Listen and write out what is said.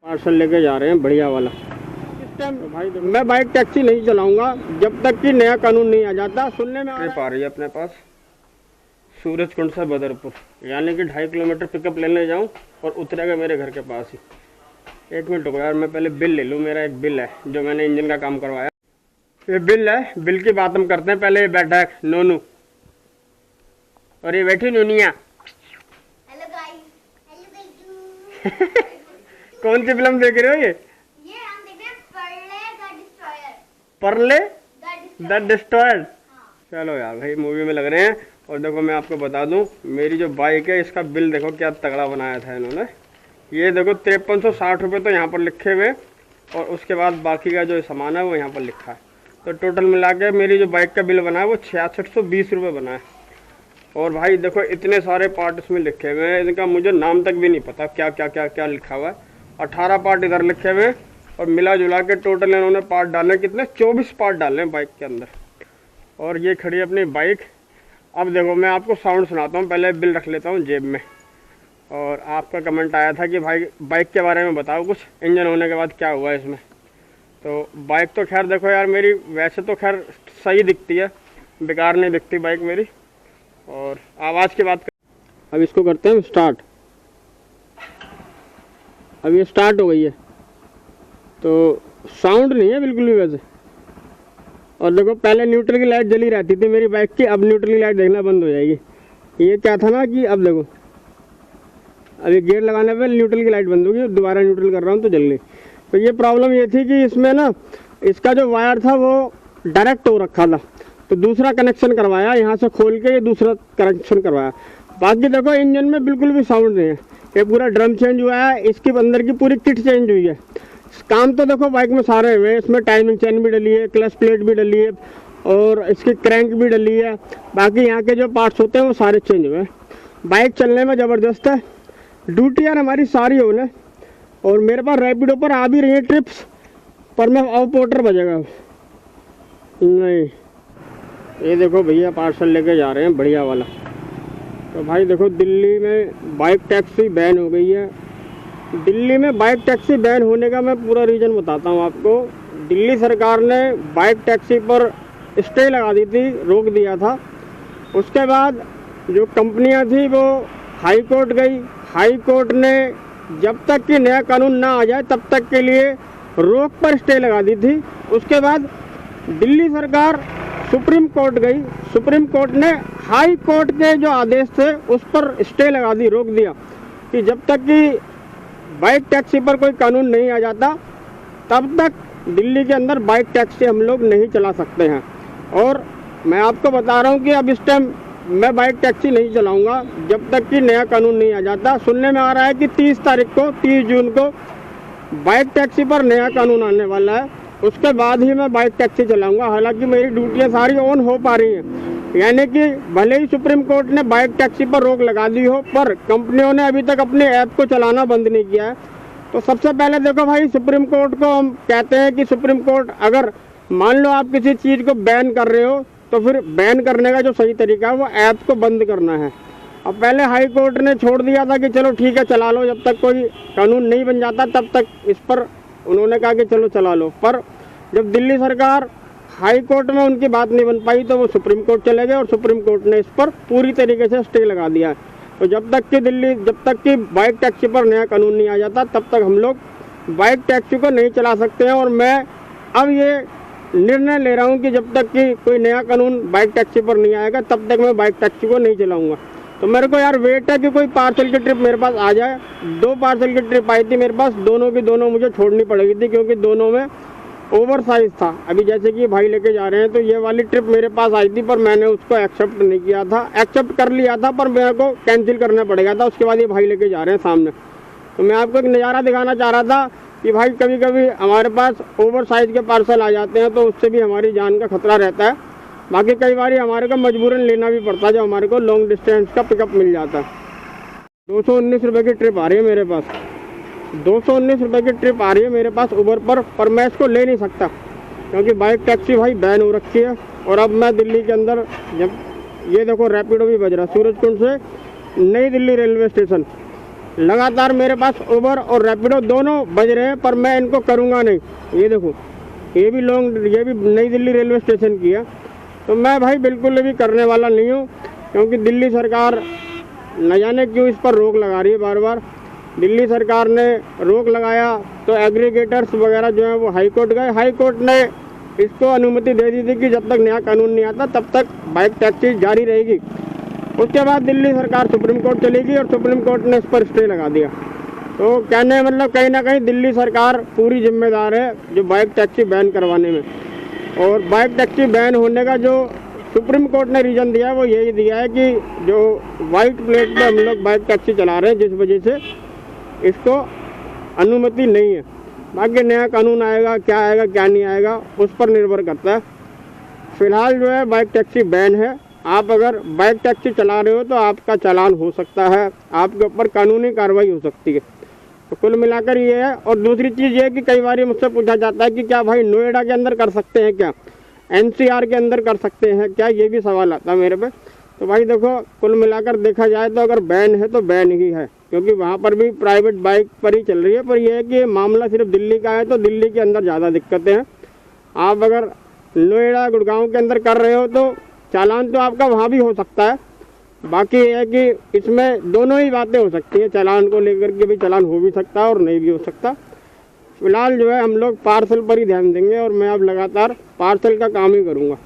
Parcel लेके जा रहे हैं बढ़िया वाला। इस टाइम भाई मैं बाइक टैक्सी नहीं चलाऊंगा जब तक कि नया कानून नहीं आ जाता। सुनने में आ रही है अपने पास सूरजकुंड से बदरपुर, यानी कि 2.5 किलोमीटर पिकअप लेने जाऊं और उतरेगा मेरे घर के पास ही। 1 मिनट रुको यार, मैं पहले बिल ले लूँ। मेरा एक बिल है जो मैंने इंजन का काम करवाया। ये बिल है, बिल की बात हम करते हैं। पहले ये बैठा है नोनू और ये बैठी नोनिया। कौन सी फिल्म देख रहे हो? ये हम देख रहे हैं परले द डिस्ट्रॉयर। चलो यार भाई मूवी में लग रहे हैं। और देखो मैं आपको बता दूं, मेरी जो बाइक है इसका बिल देखो क्या तगड़ा बनाया था इन्होंने। ये देखो 5360 रुपये तो यहाँ पर लिखे हुए, और उसके बाद बाकी का जो सामान है वो यहाँ पर लिखा है। तो टोटल मिला के मेरी जो बाइक का बिल बना है वो 6620 रुपये बना है। और भाई देखो इतने सारे पार्ट इसमें लिखे हुए हैं, इनका मुझे नाम तक भी नहीं पता क्या क्या क्या क्या लिखा हुआ है। 18 पार्ट इधर लिखे हुए और मिला जुला के टोटल इन्होंने पार्ट डाले कितने, 24 पार्ट डाले हैं बाइक के अंदर। और ये खड़ी है अपनी बाइक। अब देखो मैं आपको साउंड सुनाता हूँ, पहले बिल रख लेता हूँ जेब में। और आपका कमेंट आया था कि भाई बाइक के बारे में बताओ कुछ, इंजन होने के बाद क्या हुआ इसमें। तो बाइक तो खैर देखो यार मेरी वैसे तो खैर सही दिखती है, बेकार नहीं दिखती बाइक मेरी। और आवाज़ की बात कर, अब इसको करते हैं स्टार्ट। अब ये स्टार्ट हो गई है तो साउंड नहीं है बिल्कुल भी वैसे। और देखो पहले न्यूट्रल की लाइट जली रहती थी मेरी बाइक की, अब न्यूट्रल की लाइट देखना बंद हो जाएगी। ये क्या था ना कि अब देखो अभी गियर लगाने पे न्यूट्रल की लाइट बंद होगी, दोबारा न्यूट्रल कर रहा हूँ तो जल गई। तो ये प्रॉब्लम ये थी कि इसमें ना इसका जो वायर था वो डायरेक्ट हो रखा था, तो दूसरा कनेक्शन करवाया, यहाँ से खोल के ये दूसरा कनेक्शन करवाया। बाकी देखो इंजन में बिल्कुल भी साउंड नहीं है। ये पूरा ड्रम चेंज हुआ है, इसके अंदर की पूरी किट चेंज हुई है। काम तो देखो बाइक में सारे हुए हैं, इसमें टाइमिंग चेन भी डली है, क्लच प्लेट भी डली है और इसकी क्रैंक भी डली है। बाकी यहाँ के जो पार्ट्स होते हैं वो सारे चेंज हुए हैं। बाइक चलने में ज़बरदस्त है। ड्यूटी यार हमारी सारी होने, और मेरे पास रैपिडो पर आ भी रही है ट्रिप्स, पर मैं ऑफ पोर्टर बजेगा नहीं। ये देखो भैया पार्सल लेके जा रहे हैं बढ़िया वाला। तो भाई देखो दिल्ली में बाइक टैक्सी बैन हो गई है। दिल्ली में बाइक टैक्सी बैन होने का मैं पूरा रीज़न बताता हूँ आपको। दिल्ली सरकार ने बाइक टैक्सी पर स्टे लगा दी थी, रोक दिया था। उसके बाद जो कंपनियाँ थी वो हाई कोर्ट गई। हाई कोर्ट ने जब तक कि नया कानून ना आ जाए तब तक के लिए रोक पर स्टे लगा दी थी। उसके बाद दिल्ली सरकार सुप्रीम कोर्ट गई। सुप्रीम कोर्ट ने हाई कोर्ट के जो आदेश थे उस पर स्टे लगा दी, रोक दिया कि जब तक कि बाइक टैक्सी पर कोई कानून नहीं आ जाता तब तक दिल्ली के अंदर बाइक टैक्सी हम लोग नहीं चला सकते हैं। और मैं आपको बता रहा हूँ कि अब इस टाइम मैं बाइक टैक्सी नहीं चलाऊँगा जब तक कि नया कानून नहीं आ जाता। सुनने में आ रहा है कि 30 तारीख को 30 जून को बाइक टैक्सी पर नया कानून आने वाला है, उसके बाद ही मैं बाइक टैक्सी चलाऊँगा। हालांकि मेरी ड्यूटियाँ सारी ऑन हो पा रही हैं, यानी कि भले ही सुप्रीम कोर्ट ने बाइक टैक्सी पर रोक लगा दी हो, पर कंपनियों ने अभी तक अपने ऐप को चलाना बंद नहीं किया है। तो सबसे पहले देखो भाई, सुप्रीम कोर्ट को हम कहते हैं कि सुप्रीम कोर्ट अगर मान लो आप किसी चीज़ को बैन कर रहे हो तो फिर बैन करने का जो सही तरीका है वो ऐप को बंद करना है। अब पहले हाई कोर्ट ने छोड़ दिया था कि चलो ठीक है चला लो, जब तक कोई कानून नहीं बन जाता तब तक इस पर उन्होंने कहा कि चलो चला लो। पर जब दिल्ली सरकार हाई कोर्ट में उनकी बात नहीं बन पाई तो वो सुप्रीम कोर्ट चले गए और सुप्रीम कोर्ट ने इस पर पूरी तरीके से स्टे लगा दिया है। तो जब तक कि बाइक टैक्सी पर नया कानून नहीं आ जाता तब तक हम लोग बाइक टैक्सी को नहीं चला सकते हैं। और मैं अब ये निर्णय ले रहा हूँ कि जब तक कि कोई नया कानून बाइक टैक्सी पर नहीं आएगा तब तक मैं बाइक टैक्सी को नहीं चलाऊँगा। तो मेरे को यार वेट है कि कोई पार्सल की ट्रिप मेरे पास आ जाए। 2 पार्सल की ट्रिप आई थी मेरे पास, दोनों की दोनों मुझे छोड़नी पड़ेगी थी क्योंकि दोनों में ओवर साइज था। अभी जैसे कि भाई लेके जा रहे हैं तो ये वाली ट्रिप मेरे पास आई थी पर मैंने उसको एक्सेप्ट नहीं किया था, एक्सेप्ट कर लिया था पर मेरे को कैंसिल करना पड़ेगा था। उसके बाद ये भाई लेके जा रहे हैं सामने। तो मैं आपको एक नज़ारा दिखाना चाह रहा था कि भाई कभी कभी हमारे पास ओवर साइज के पार्सल आ जाते हैं तो उससे भी हमारी जान का खतरा रहता है। बाकी कई बार हमारे को मजबूरन लेना भी पड़ता है जब हमारे को लॉन्ग डिस्टेंस का पिकअप मिल जाता है। 219 रुपये की ट्रिप आ रही है मेरे पास, 219 रुपये की ट्रिप आ रही है मेरे पास उबर पर मैं इसको ले नहीं सकता क्योंकि बाइक टैक्सी भाई बैन हो रखी है। और अब मैं दिल्ली के अंदर, जब ये देखो रैपिडो भी बज रहा है सूरजकुंड से नई दिल्ली रेलवे स्टेशन, लगातार मेरे पास उबर और रैपिडो दोनों बज रहे हैं, पर मैं इनको करूँगा नहीं। ये देखो, ये भी नई दिल्ली रेलवे स्टेशन की है। तो मैं भाई बिल्कुल भी करने वाला नहीं हूँ, क्योंकि दिल्ली सरकार न जाने क्यों इस पर रोक लगा रही है बार बार। दिल्ली सरकार ने रोक लगाया तो एग्रीगेटर्स वगैरह जो है वो हाई कोर्ट गए। हाई कोर्ट ने इसको अनुमति दे दी थी कि जब तक नया कानून नहीं आता तब तक बाइक टैक्सी जारी रहेगी। उसके बाद दिल्ली सरकार सुप्रीम कोर्ट चली गई और सुप्रीम कोर्ट ने इस पर स्टे लगा दिया। तो कहने मतलब कहीं ना कहीं दिल्ली सरकार पूरी जिम्मेदार है जो बाइक टैक्सी बैन करवाने में। और बाइक टैक्सी बैन होने का जो सुप्रीम कोर्ट ने रीज़न दिया है वो यही दिया है कि जो वाइट प्लेट पे हम लोग बाइक टैक्सी चला रहे हैं, जिस वजह से इसको अनुमति नहीं है। बाकी नया कानून आएगा क्या नहीं आएगा उस पर निर्भर करता है। फिलहाल जो है बाइक टैक्सी बैन है। आप अगर बाइक टैक्सी चला रहे हो तो आपका चालान हो सकता है, आपके ऊपर कानूनी कार्रवाई हो सकती है। तो कुल मिलाकर ये है। और दूसरी चीज़ ये है कि कई बार मुझसे पूछा जाता है कि क्या भाई नोएडा के अंदर कर सकते हैं, क्या NCR के अंदर कर सकते हैं क्या, ये भी सवाल आता है मेरे पे। तो भाई देखो, कुल मिलाकर देखा जाए तो अगर बैन है तो बैन ही है, क्योंकि वहाँ पर भी प्राइवेट बाइक पर ही चल रही है। पर यह है कि ये मामला सिर्फ दिल्ली का है, तो दिल्ली के अंदर ज़्यादा दिक्कतें हैं। आप अगर नोएडा गुड़गांव के अंदर कर रहे हो तो चालान तो आपका वहाँ भी हो सकता है। बाकी ये है कि इसमें दोनों ही बातें हो सकती हैं, चालान को लेकर के भी चालान हो भी सकता है और नहीं भी हो सकता। फिलहाल जो है हम लोग पार्सल पर ही ध्यान देंगे और मैं अब लगातार पार्सल का काम ही करूँगा।